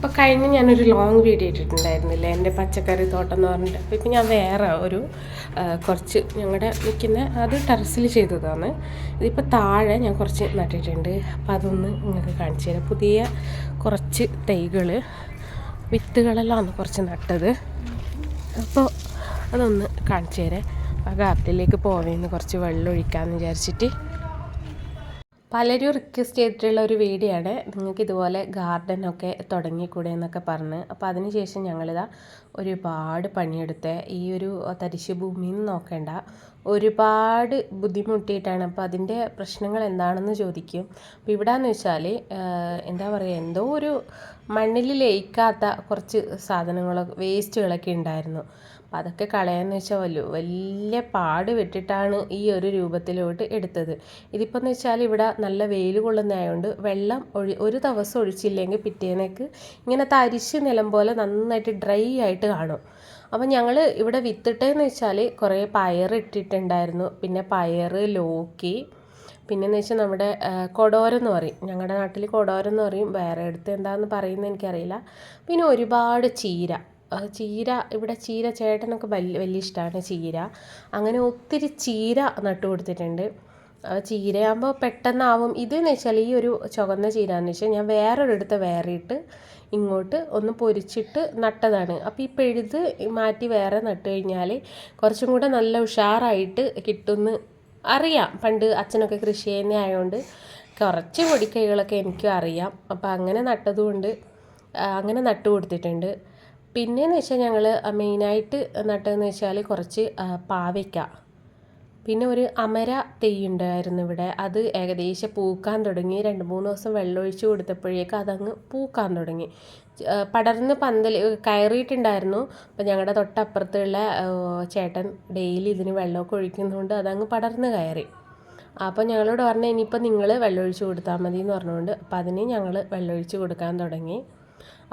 അപ്പോൾ കഴിഞ്ഞ് ഞാനൊരു ലോങ് വീഡിയോ ഇട്ടിട്ടുണ്ടായിരുന്നില്ലേ എൻ്റെ പച്ചക്കറി തോട്ടം എന്ന് പറഞ്ഞിട്ട്. അപ്പോൾ ഇപ്പം ഞാൻ വേറെ ഒരു കുറച്ച് ഞങ്ങളുടെ നിൽക്കുന്ന അത് ടെറസിൽ ചെയ്തതാണ്. ഇതിപ്പോൾ താഴെ ഞാൻ കുറച്ച് നട്ടിട്ടുണ്ട്. അപ്പോൾ അതൊന്ന് നിങ്ങൾക്ക് കാണിച്ചു തരാം. പുതിയ കുറച്ച് തൈകൾ വിത്തുകളെല്ലാം ഒന്ന് കുറച്ച് നട്ടത്. അപ്പോൾ അതൊന്ന് കാണിച്ചു തരാം. ആ ഗാർഡനിലേക്ക് പോവേന്ന് കുറച്ച് വെള്ളം ഒഴിക്കാമെന്ന് വിചാരിച്ചിട്ട്. പലരും റിക്വസ്റ്റ് ചെയ്തിട്ടുള്ള ഒരു വീഡിയോ ആണ്, നിങ്ങൾക്ക് ഇതുപോലെ ഗാർഡനൊക്കെ തുടങ്ങിക്കൂടെ എന്നൊക്കെ പറഞ്ഞ്. അപ്പോൾ അതിനുശേഷം ഞങ്ങളിതാ ഒരുപാട് പണിയെടുത്ത് ഈ ഒരു തരിശു ഭൂമിയിൽ നിന്ന് നോക്കേണ്ട ഒരുപാട് ബുദ്ധിമുട്ടിയിട്ടാണ്. അപ്പോൾ അതിൻ്റെ പ്രശ്നങ്ങൾ എന്താണെന്ന് ചോദിക്കും. അപ്പോൾ ഇവിടെയെന്ന് വെച്ചാൽ എന്താ പറയുക, എന്തോ ഒരു മണ്ണിൽ ലയിക്കാത്ത കുറച്ച് സാധനങ്ങളൊക്കെ വേസ്റ്റുകളൊക്കെ ഉണ്ടായിരുന്നു. അപ്പോൾ അതൊക്കെ കളയാന്ന് വെച്ചാൽ വലിയ പാട് വിട്ടിട്ടാണ് ഈ ഒരു രൂപത്തിലോട്ട് എടുത്തത്. ഇതിപ്പോൾ എന്ന് വെച്ചാൽ ഇവിടെ നല്ല വെയിൽ കൊള്ളുന്നതായതുകൊണ്ട് വെള്ളം ഒരു ദിവസം ഒഴിച്ചില്ലെങ്കിൽ പിറ്റേന്നേക്ക് ഇങ്ങനെ തരിശ് നിലം പോലെ നന്നായിട്ട് ഡ്രൈ ആയിട്ട് കാണും. അപ്പം ഞങ്ങൾ ഇവിടെ വിത്തിട്ടതെന്ന് വെച്ചാൽ കുറേ പയർ ഇട്ടിട്ടുണ്ടായിരുന്നു. പിന്നെ പയർ, ലോക്കി, പിന്നെയെന്ന് വെച്ചാൽ നമ്മുടെ കൊടോരം എന്ന് പറയും, ഞങ്ങളുടെ നാട്ടിൽ കൊടോരം എന്ന് പറയും, വേറെ അടുത്ത് എന്താണെന്ന് പറയുന്നത് എനിക്കറിയില്ല. പിന്നെ ഒരുപാട് ചീര ഇവിടെ ചീര ചേട്ടനൊക്കെ വലിയ ഇഷ്ടമാണ് ചീര. അങ്ങനെ ഒത്തിരി ചീര നട്ടു കൊടുത്തിട്ടുണ്ട്. ചീരയാകുമ്പോൾ പെട്ടെന്നാവും. ഇതെന്ന് വെച്ചാൽ ഈ ഒരു ചുവന്ന ചീര എന്ന് വെച്ചാൽ ഞാൻ വേറൊരിടത്ത് വേറിയിട്ട് ഇങ്ങോട്ട് ഒന്ന് പൊരിച്ചിട്ട് നട്ടതാണ്. അപ്പോൾ ഈ പെഴുത് മാറ്റി വേറെ നട്ട് കഴിഞ്ഞാൽ കുറച്ചും കൂടെ നല്ല ഉഷാറായിട്ട് കിട്ടുമെന്ന് അറിയാം. പണ്ട് അച്ഛനൊക്കെ കൃഷി ചെയ്യുന്ന ആയതുകൊണ്ട് കുറച്ച് പൊടിക്കൈകളൊക്കെ എനിക്കും അറിയാം. അപ്പോൾ അങ്ങനെ നട്ടതുകൊണ്ട് അങ്ങനെ നട്ടു കൊടുത്തിട്ടുണ്ട്. പിന്നെയെന്ന് വെച്ചാൽ ഞങ്ങൾ മെയിനായിട്ട് നട്ടതെന്ന് വെച്ചാൽ കുറച്ച് പാവയ്ക്ക, പിന്നെ ഒരു അമര തെയ്യുണ്ടായിരുന്നു ഇവിടെ. അത് ഏകദേശം പൂക്കാൻ തുടങ്ങി. 2-3 ദിവസം വെള്ളമൊഴിച്ച് കൊടുത്തപ്പോഴേക്ക് അതങ്ങ് പൂക്കാൻ തുടങ്ങി. പടർന്ന് പന്തൽ കയറിയിട്ടുണ്ടായിരുന്നു. അപ്പം ഞങ്ങളുടെ തൊട്ടപ്പുറത്തുള്ള ചേട്ടൻ ഡെയിലി ഇതിന് വെള്ളമൊക്കെ ഒഴിക്കുന്നതുകൊണ്ട് അതങ്ങ് പടർന്ന് കയറി. അപ്പോൾ ഞങ്ങളോട് പറഞ്ഞു ഇനിയിപ്പോൾ നിങ്ങൾ വെള്ളമൊഴിച്ച് കൊടുത്താൽ മതി എന്ന് പറഞ്ഞുകൊണ്ട് അപ്പോൾ അതിന് ഞങ്ങൾ വെള്ളമൊഴിച്ച് കൊടുക്കാൻ തുടങ്ങി.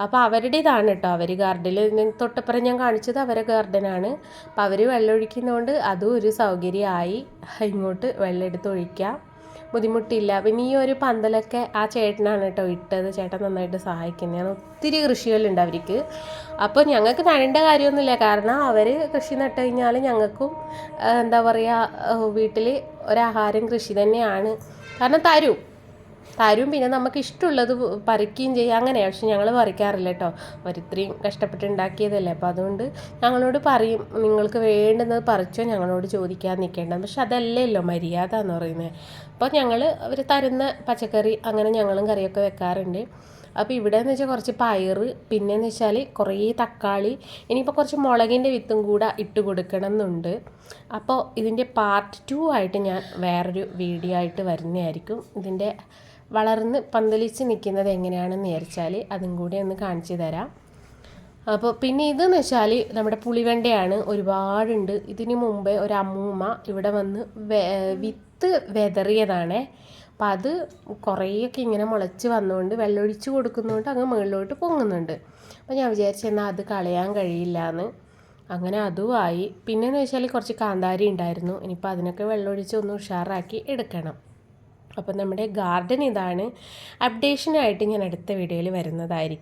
അപ്പോൾ അവരുടേതാണ് കേട്ടോ, അവർ ഗാർഡനിൽ തൊട്ടപ്പുറം ഞാൻ കാണിച്ചത് അവരെ ഗാർഡനാണ്. അപ്പോൾ അവർ വെള്ളമൊഴിക്കുന്നതുകൊണ്ട് അതും ഒരു സൗകര്യമായി. ഇങ്ങോട്ട് വെള്ളം എടുത്ത് ഒഴിക്കാം, ബുദ്ധിമുട്ടില്ല. പിന്നെ ഈ ഒരു പന്തലൊക്കെ ആ ചേട്ടനാണ് കേട്ടോ ഇട്ടത്. ചേട്ടൻ നന്നായിട്ട് സഹായിക്കുന്നതാണ്. ഒത്തിരി കൃഷികളുണ്ട് അവർക്ക്. അപ്പോൾ ഞങ്ങൾക്ക് നനേണ്ട കാര്യമൊന്നുമില്ല, കാരണം അവർ കൃഷി നട്ട് കഴിഞ്ഞാൽ ഞങ്ങൾക്കും എന്താ പറയുക, വീട്ടിൽ ഒരാഹാരം കൃഷി തന്നെയാണ്. കാരണം തരും. പിന്നെ നമുക്ക് ഇഷ്ടമുള്ളത് പറിക്കുകയും ചെയ്യാം, അങ്ങനെയാണ്. പക്ഷെ ഞങ്ങൾ പറിക്കാറില്ല കേട്ടോ, അവർ ഇത്രയും കഷ്ടപ്പെട്ടുണ്ടാക്കിയതല്ലേ. അപ്പോൾ അതുകൊണ്ട് ഞങ്ങളോട് പറയും നിങ്ങൾക്ക് വേണ്ടുന്നത് പറിച്ചോ, ഞങ്ങളോട് ചോദിക്കാൻ നിൽക്കേണ്ട. പക്ഷെ അതല്ലല്ലോ മര്യാദ എന്ന് പറയുന്നത്. അപ്പോൾ അവർ തരുന്ന പച്ചക്കറി അങ്ങനെ ഞങ്ങളും കറിയൊക്കെ വെക്കാറുണ്ട്. അപ്പോൾ ഇവിടെ എന്ന് വെച്ചാൽ കുറച്ച് പയർ, പിന്നെയെന്ന് വെച്ചാൽ കുറേ തക്കാളി, ഇനിയിപ്പോൾ കുറച്ച് മുളകിൻ്റെ വിത്തും കൂടെ ഇട്ട് കൊടുക്കണം എന്നുണ്ട്. അപ്പോൾ ഇതിൻ്റെ പാർട്ട് 2 ആയിട്ട് ഞാൻ വേറൊരു വീഡിയോ ആയിട്ട് വരുന്നതായിരിക്കും. ഇതിൻ്റെ വളർന്ന് പന്തലിച്ച് നിൽക്കുന്നത് എങ്ങനെയാണെന്ന് വിചാരിച്ചാൽ അതും കൂടി ഒന്ന് കാണിച്ചു തരാം. അപ്പോൾ പിന്നെ ഇതെന്ന് വെച്ചാൽ നമ്മുടെ പുളിവെണ്ടയാണ്, ഒരുപാടുണ്ട്. ഇതിന് മുമ്പേ ഒരു അമ്മൂമ്മ ഇവിടെ വന്ന് വിത്ത് വെതറിയതാണേ. അപ്പം അത് കുറേയൊക്കെ ഇങ്ങനെ മുളച്ച് വന്നുകൊണ്ട് വെള്ളമൊഴിച്ച് കൊടുക്കുന്നതുകൊണ്ട് അങ്ങ് മുകളിലോട്ട് പൊങ്ങുന്നുണ്ട്. അപ്പോൾ ഞാൻ വിചാരിച്ചെന്നാൽ അത് കളയാൻ കഴിയില്ല എന്ന്. അങ്ങനെ അതുമായി. പിന്നെയെന്ന് വെച്ചാൽ കുറച്ച് കാന്താരി ഉണ്ടായിരുന്നു. ഇനിയിപ്പോൾ അതിനൊക്കെ വെള്ളമൊഴിച്ച് ഒന്ന് ഉഷാറാക്കി എടുക്കണം. അപ്പം നമ്മുടെ ഗാർഡൻ ഇതാണ്. അപ്ഡേഷനായിട്ട് ഞാൻ അടുത്ത വീഡിയോയിൽ വരുന്നതായിരിക്കും.